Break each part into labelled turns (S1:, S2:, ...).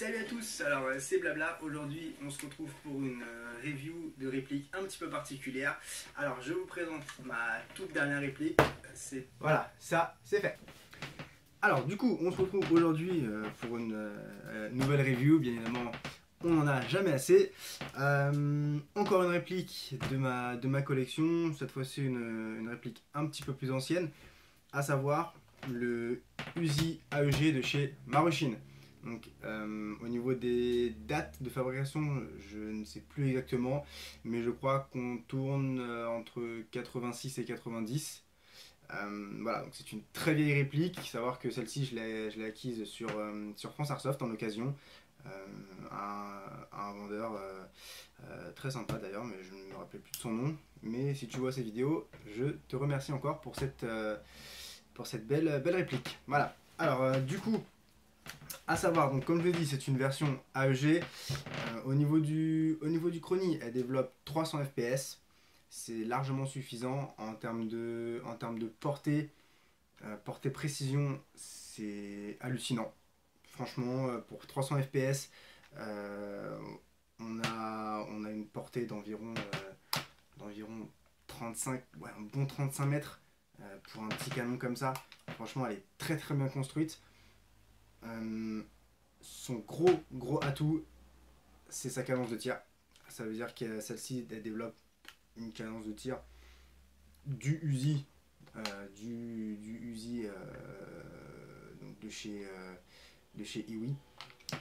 S1: Salut à tous, alors c'est Blabla, aujourd'hui on se retrouve pour une review de réplique un petit peu particulière. Alors je vous présente ma toute dernière réplique, c'est... Voilà, ça c'est fait. Alors du coup on se retrouve aujourd'hui pour une nouvelle review, bien évidemment on n'en a jamais assez. Encore une réplique de ma collection, cette fois-ci une réplique un petit peu plus ancienne, à savoir le Uzi AEG de chez Maruchin. Donc au niveau des dates de fabrication, je ne sais plus exactement, mais je crois qu'on tourne entre 86 et 90. Voilà, donc c'est une très vieille réplique. Savoir que celle-ci, je l'ai acquise sur France Airsoft en occasion. Un vendeur très sympa d'ailleurs, mais je ne me rappelle plus de son nom. Mais si tu vois ces vidéos, je te remercie encore pour cette belle réplique. Voilà, alors du coup... À savoir, donc comme je l'ai dit, c'est une version AEG. Au niveau du chronie, elle développe 300 fps. C'est largement suffisant en termes de portée. Portée précision, c'est hallucinant. Franchement, pour 300 fps, on a une portée d'environ 35, ouais, un bon 35 mètres pour un petit canon comme ça. Franchement, elle est très très bien construite. Son gros atout, c'est sa cadence de tir. Ça veut dire que celle-ci développe une cadence de tir du Uzi, donc de chez Iwi.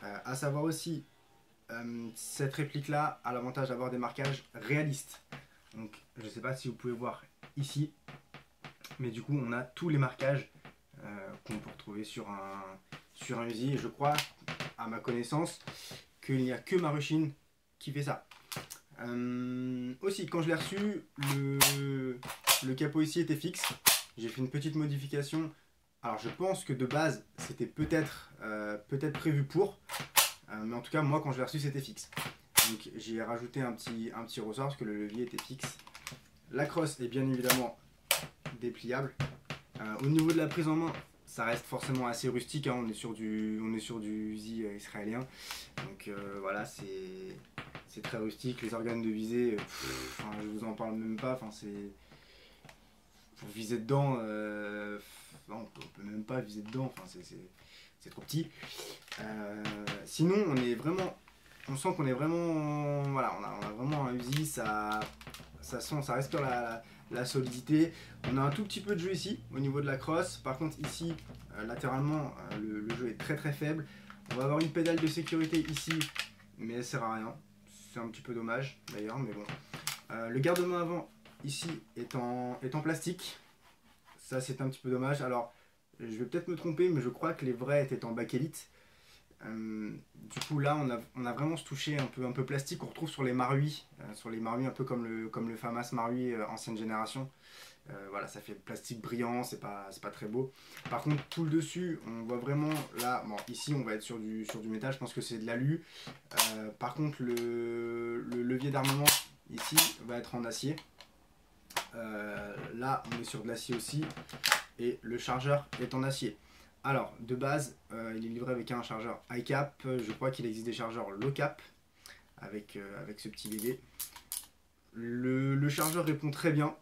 S1: À savoir aussi, cette réplique là a l'avantage d'avoir des marquages réalistes. Donc je ne sais pas si vous pouvez voir ici, mais du coup on a tous les marquages qu'on peut retrouver sur un Uzi, et je crois, à ma connaissance, qu'il n'y a que Maruchin qui fait ça. Aussi, quand je l'ai reçu, le capot ici était fixe. J'ai fait une petite modification. Alors je pense que de base, c'était peut-être prévu pour, mais en tout cas, moi, quand je l'ai reçu, c'était fixe. Donc j'ai rajouté un petit ressort parce que le levier était fixe. La crosse est bien évidemment dépliable. Au niveau de la prise en main, ça reste forcément assez rustique, hein. On est sur du Uzi israélien, donc voilà, c'est très rustique. Les organes de visée, je vous en parle même pas. C'est pour viser dedans, on peut même pas viser dedans. C'est trop petit. Sinon, on sent qu'on est vraiment, voilà, on a vraiment un Uzi. Ça restaure la solidité. On a un tout petit peu de jeu ici au niveau de la crosse. Par contre ici latéralement le jeu est très très faible. On va avoir une pédale de sécurité ici, mais elle sert à rien. C'est un petit peu dommage d'ailleurs, mais bon. Le garde-main avant ici est en plastique. Ça c'est un petit peu dommage. Alors je vais peut-être me tromper, mais je crois que les vrais étaient en bakélite. Du coup là on a vraiment ce toucher un peu plastique qu'on retrouve sur les Marui, un peu comme le FAMAS Marui ancienne génération. Voilà, ça fait plastique brillant, c'est pas très beau. Par contre tout le dessus, on voit vraiment là, bon ici on va être sur du métal, je pense que c'est de l'alu. Par contre le levier d'armement ici va être en acier. Là on est sur de l'acier aussi, et le chargeur est en acier. Alors, de base, il est livré avec un chargeur high cap. Je crois qu'il existe des chargeurs low cap avec ce petit bébé. Le chargeur répond très bien.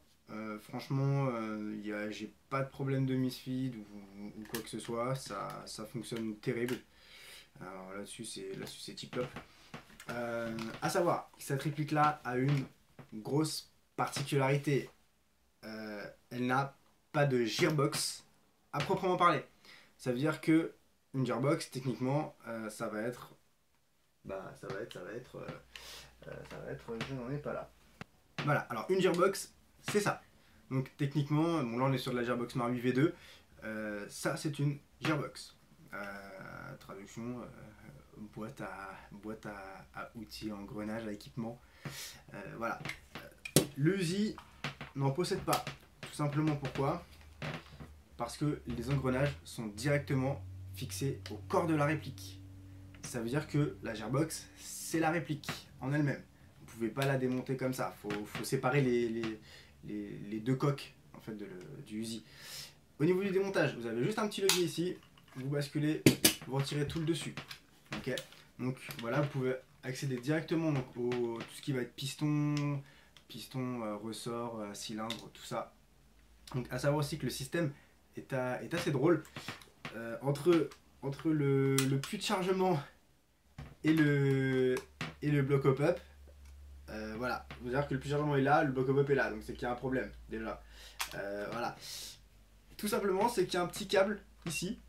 S1: Franchement, j'ai pas de problème de misfeed ou quoi que ce soit. Ça fonctionne terrible. Alors là-dessus, c'est tip top. À savoir, cette réplique-là a une grosse particularité. Elle n'a pas de gearbox à proprement parler. Ça veut dire que une gearbox, techniquement, ça va être, je n'en ai pas là. Voilà, alors une gearbox, c'est ça. Donc techniquement, bon là on est sur de la gearbox Marui V2. Ça c'est une gearbox. Traduction, boîte à outils, engrenage, à équipement. Voilà. Le Uzi n'en possède pas. Tout simplement pourquoi ? Parce que les engrenages sont directement fixés au corps de la réplique. Ça veut dire que la gearbox, c'est la réplique en elle-même. Vous ne pouvez pas la démonter comme ça. Faut séparer les deux coques en fait, du Uzi. Au niveau du démontage, vous avez juste un petit levier ici. Vous basculez, vous retirez tout le dessus. Okay. Donc voilà, vous pouvez accéder directement donc, au tout ce qui va être piston, ressort, cylindre, tout ça. Donc à savoir aussi que le système est assez drôle. Entre le puits de chargement et le bloc hop-up, voilà, vous dire que le puits de chargement est là, le bloc hop-up est là, donc c'est qu'il y a un problème déjà. Voilà. Tout simplement, c'est qu'il y a un petit câble ici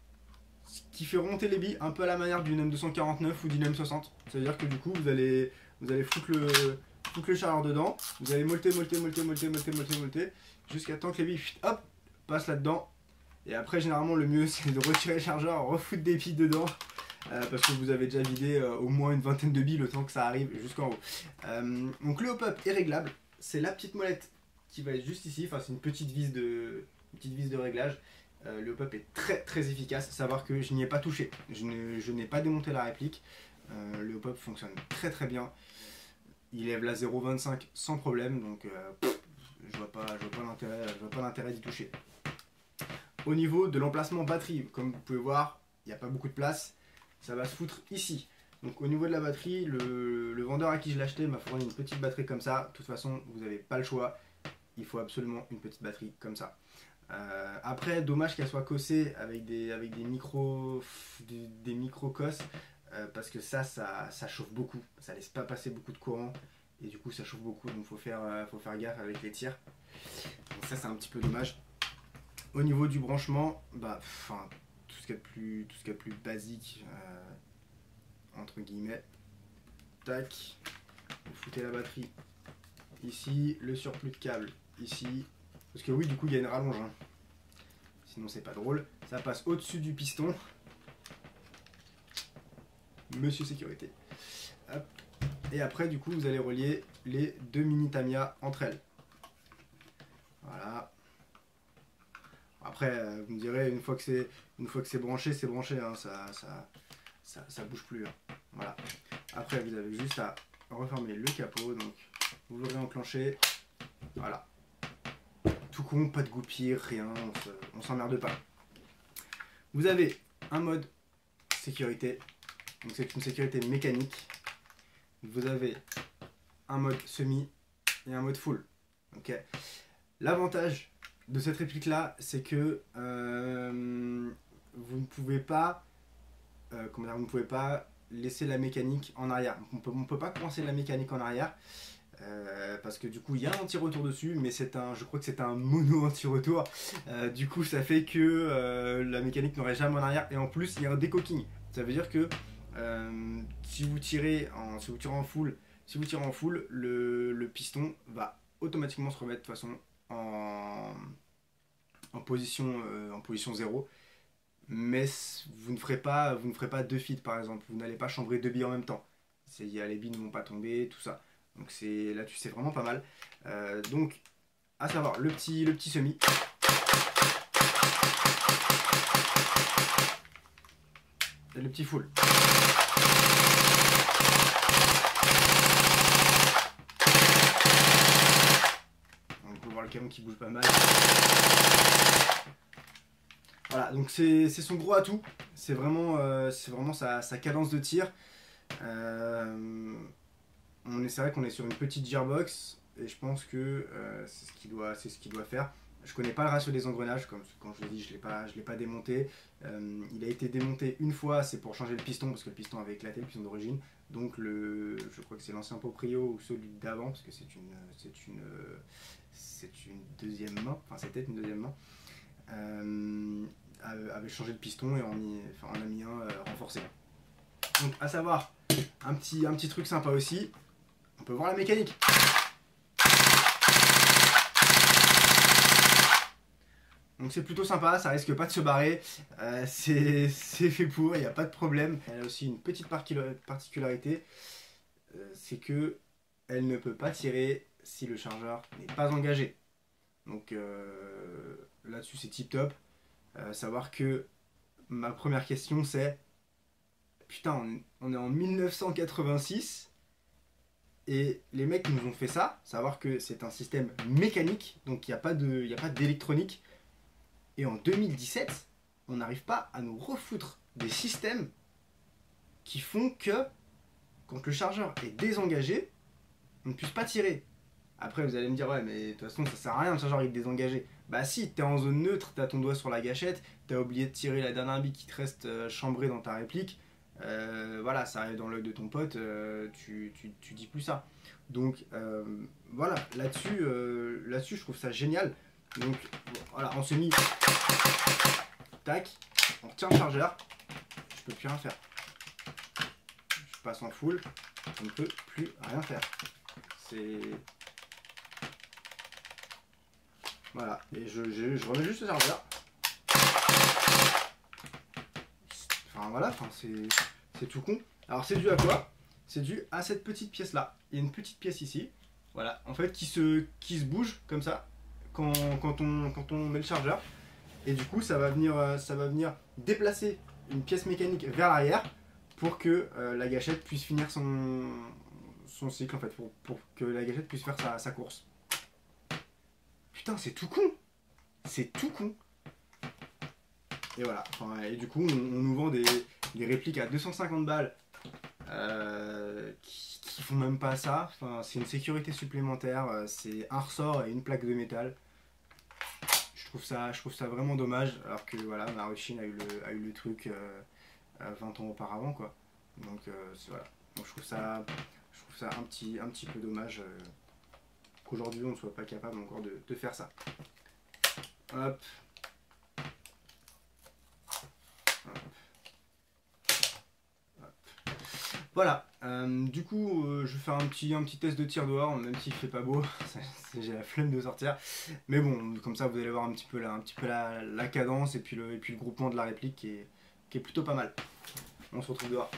S1: qui fait remonter les billes un peu à la manière d'une M249 ou d'une M60. Ça veut dire que du coup, vous allez foutre le chargeur dedans, vous allez molter jusqu'à temps que les billes, hop, passent là-dedans. Et après, généralement, le mieux, c'est de retirer le chargeur, refoutre des billes dedans. Parce que vous avez déjà vidé au moins une vingtaine de billes le temps que ça arrive jusqu'en haut. Donc le hop-up est réglable. C'est la petite molette qui va être juste ici. Enfin, c'est une petite vis de réglage. Le hop-up est très efficace. Savoir que je n'y ai pas touché. Je n'ai pas démonté la réplique. Le hop-up fonctionne très bien. Il lève la 0,25 sans problème. Donc je vois pas l'intérêt d'y toucher. Au niveau de l'emplacement batterie, comme vous pouvez voir, il n'y a pas beaucoup de place. Ça va se foutre ici. Donc au niveau de la batterie, le vendeur à qui je l'ai acheté m'a fourni une petite batterie comme ça. De toute façon, vous n'avez pas le choix. Il faut absolument une petite batterie comme ça. Après, dommage qu'elle soit cossée avec des micro cosses. Parce que ça chauffe beaucoup. Ça laisse pas passer beaucoup de courant. Et du coup, ça chauffe beaucoup. Donc faut faire gaffe avec les tirs. Donc ça, c'est un petit peu dommage. Au niveau du branchement, tout ce qu'il y a de plus basique, entre guillemets. Tac, vous foutez la batterie ici, le surplus de câble ici. Parce que oui, du coup, il y a une rallonge. Hein. Sinon, c'est pas drôle. Ça passe au-dessus du piston. Monsieur sécurité. Hop. Et après, du coup, vous allez relier les deux mini Tamiya entre elles. Voilà. Après, vous me direz, une fois que c'est branché, c'est branché, hein, ça bouge plus. Hein. Voilà. Après, vous avez juste à refermer le capot, donc vous l'aurez enclenché. Voilà. Tout con, pas de goupille, rien, on s'emmerde pas. Vous avez un mode sécurité, donc c'est une sécurité mécanique. Vous avez un mode semi et un mode full. Okay. L'avantage de cette réplique là, c'est que vous ne pouvez pas laisser la mécanique en arrière. On peut pas coincer la mécanique en arrière parce que du coup il y a un anti-retour dessus, mais je crois que c'est un mono anti-retour. Du coup ça fait que la mécanique n'aurait jamais en arrière, et en plus il y a un décocking. Ça veut dire que si vous tirez en full, le piston va automatiquement se remettre de toute façon en position 0, mais vous ne ferez pas deux feeds par exemple, vous n'allez pas chambrer deux billes en même temps, les billes ne vont pas tomber, tout ça, donc là-dessus c'est vraiment pas mal. Donc à savoir le petit semi, et le petit full. Le canon qui bouge pas mal. Voilà, donc c'est son gros atout. C'est vraiment sa cadence de tir. C'est vrai qu'on est sur une petite gearbox et je pense que c'est ce qu'il doit faire. Je connais pas le ratio des engrenages, comme quand je l'ai dit, je l'ai pas démonté. Il a été démonté une fois, c'est pour changer le piston parce que le piston avait éclaté, le piston d'origine. Donc je crois que c'est l'ancien Proprio ou celui d'avant, parce que c'était une deuxième main, avait changé le piston et on a mis un renforcé. Donc à savoir, un petit truc sympa aussi, on peut voir la mécanique. Donc c'est plutôt sympa, ça risque pas de se barrer, c'est fait pour, il n'y a pas de problème. Elle a aussi une petite particularité, c'est que elle ne peut pas tirer si le chargeur n'est pas engagé. Donc là-dessus c'est tip top. Savoir que ma première question c'est, putain, on est en 1986 et les mecs nous ont fait ça. Savoir que c'est un système mécanique, donc il n'y a pas d'électronique. Et en 2017, on n'arrive pas à nous refoutre des systèmes qui font que quand le chargeur est désengagé, on ne puisse pas tirer. Après vous allez me dire ouais mais de toute façon ça sert à rien le chargeur il est désengagé. Bah si, t'es en zone neutre, t'as ton doigt sur la gâchette, t'as oublié de tirer la dernière bille qui te reste chambrée dans ta réplique, voilà, ça arrive dans l'œil de ton pote, tu dis plus ça. Donc voilà, là-dessus je trouve ça génial. Donc voilà, on s'est mis, tac, on retient le chargeur, je peux plus rien faire. Je passe en full, on ne peut plus rien faire. C'est... Voilà, et je remets juste le chargeur. Enfin voilà, enfin, c'est tout con. Alors c'est dû à quoi? C'est dû à cette petite pièce là. Il y a une petite pièce ici, voilà, en fait qui se bouge comme ça quand on met le chargeur. Et du coup ça va venir déplacer une pièce mécanique vers l'arrière pour que la gâchette puisse finir son cycle en fait, pour que la gâchette puisse faire sa course. Putain, c'est tout con. C'est tout con. Et voilà. Enfin, et du coup, on nous vend des répliques à 250 balles qui font même pas ça. Enfin, c'est une sécurité supplémentaire. C'est un ressort et une plaque de métal. Je trouve ça vraiment dommage. Alors que voilà, Maruchin a eu le truc 20 ans auparavant, quoi. Donc voilà. Donc je trouve ça un petit peu dommage. Qu'aujourd'hui on ne soit pas capable encore de faire ça. Hop. Hop. Hop. Voilà. Du coup, je vais faire un petit test de tir dehors, même s'il fait pas beau. J'ai la flemme de sortir. Mais bon, comme ça vous allez voir un petit peu la cadence et puis le groupement de la réplique qui est plutôt pas mal. On se retrouve dehors.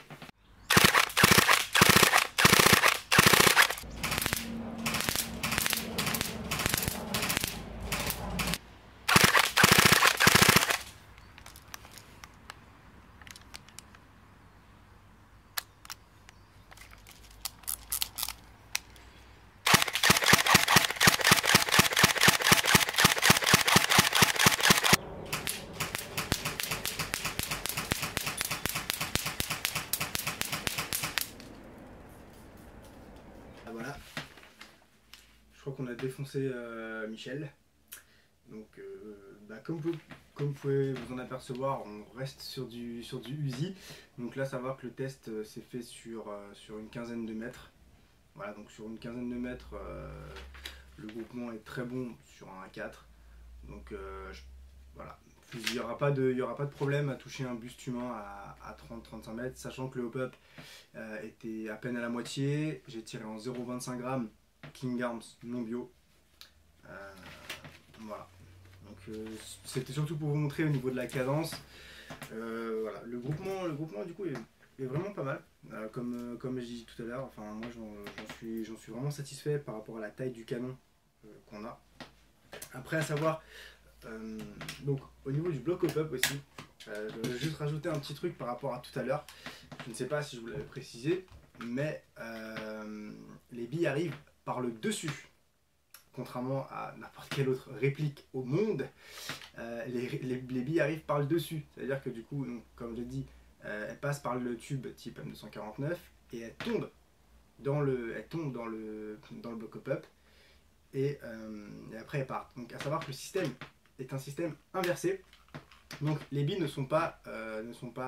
S1: Voilà, je crois qu'on a défoncé Michel. Donc, comme vous pouvez vous en apercevoir, on reste sur du Uzi. Donc là, savoir que le test s'est fait sur une quinzaine de mètres. Voilà, donc sur une quinzaine de mètres, le groupement est très bon sur un A4. Donc voilà, il n'y aura pas de problème à toucher un buste humain à 30-35 mètres, sachant que le hop-up était à peine à la moitié. J'ai tiré en 0,25 g, King Arms non bio. Voilà. Donc c'était surtout pour vous montrer au niveau de la cadence. Voilà, le groupement du coup est vraiment pas mal. Comme je disais tout à l'heure, enfin moi j'en suis vraiment satisfait par rapport à la taille du canon qu'on a. Après à savoir, donc au niveau du bloc hop-up aussi, je vais juste rajouter un petit truc par rapport à tout à l'heure. Je ne sais pas si je vous l'avais précisé, mais les billes arrivent par le dessus. Contrairement à n'importe quelle autre réplique au monde, les billes arrivent par le dessus. C'est-à-dire que du coup, donc, comme je l'ai dit, elles passent par le tube type M249 et elles tombent dans le bloc hop-up et après elles partent. Donc à savoir que le système est un système inversé. Donc les billes ne sont pas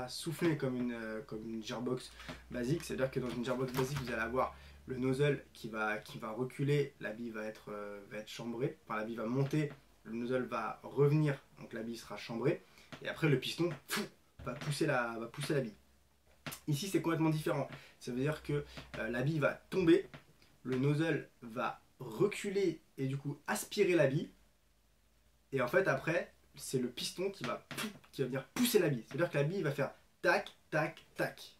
S1: soufflées comme une gearbox basique. C'est-à-dire que dans une gearbox basique, vous allez avoir le nozzle qui va reculer, la bille va être chambrée, enfin la bille va monter, le nozzle va revenir, donc la bille sera chambrée, et après le piston va pousser la bille. Ici c'est complètement différent, ça veut dire que la bille va tomber, le nozzle va reculer et du coup aspirer la bille, et en fait après c'est le piston qui va venir pousser la bille, c'est à dire que la bille va faire tac, tac, tac.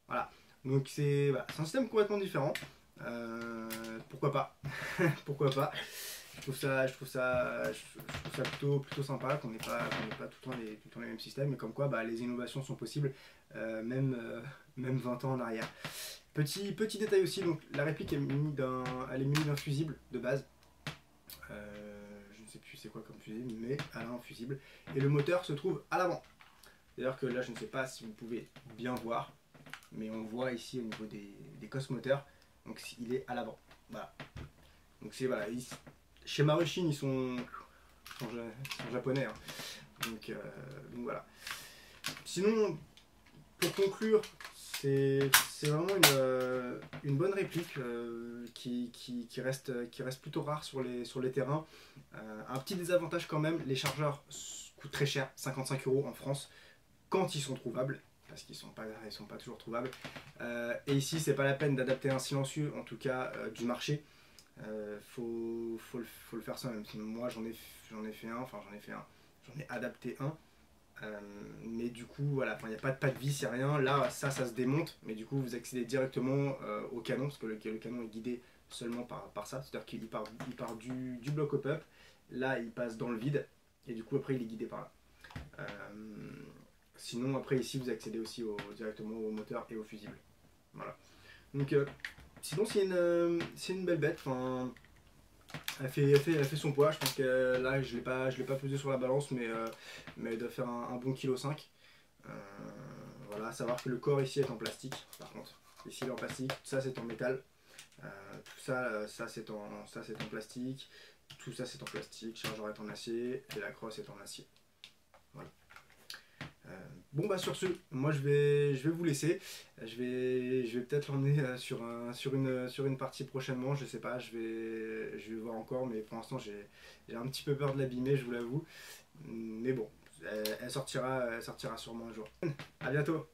S1: Voilà. Donc c'est un système complètement différent. Pourquoi pas. Pourquoi pas. Je trouve ça plutôt sympa qu'on n'ait pas tout le temps les mêmes systèmes, mais comme quoi les innovations sont possibles même 20 ans en arrière. Petit détail aussi, donc la réplique elle est munie d'un fusible de base. Je ne sais plus c'est quoi comme fusible, mais elle a un fusible. Et le moteur se trouve à l'avant. D'ailleurs que là je ne sais pas si vous pouvez bien voir. mais on voit ici au niveau des cosmoteurs, donc il est à l'avant. Voilà. Donc c'est voilà, chez Maruchin ils sont japonais, hein. Donc voilà. Sinon, pour conclure, c'est vraiment une bonne réplique qui reste plutôt rare sur les terrains. Un petit désavantage quand même, les chargeurs coûtent très cher, 55 € en France, quand ils sont trouvables, parce qu'ils sont pas toujours trouvables. Et ici, c'est pas la peine d'adapter un silencieux, en tout cas du marché. Faut le faire soi-même. Moi, j'en ai fait un, j'en ai adapté un. Mais du coup, voilà, il n'y a pas de vis, il n'y a rien. Là, ça se démonte, mais du coup, vous accédez directement au canon, parce que le canon est guidé seulement par ça. C'est-à-dire qu'il part du bloc au peuple, là, il passe dans le vide, et du coup, après, il est guidé par là. Sinon, après, ici, vous accédez aussi directement au moteur et au fusible. Voilà. Donc, sinon, c'est une belle bête. Enfin, elle fait son poids. Je pense que là, je l'ai pas pesé sur la balance, mais elle doit faire un bon 1,5 kg. Voilà, à savoir que le corps ici est en plastique, par contre. Ici, il est en plastique, tout ça, c'est en métal. Tout ça, c'est en plastique. Tout ça, c'est en plastique. Le chargeur est en acier et la crosse est en acier. Voilà. Bon bah sur ce, moi je vais vous laisser. Je vais peut-être l'emmener sur une partie prochainement, je sais pas, je vais voir encore, mais pour l'instant j'ai un petit peu peur de l'abîmer, je vous l'avoue. Mais bon, elle sortira sûrement un jour. A bientôt.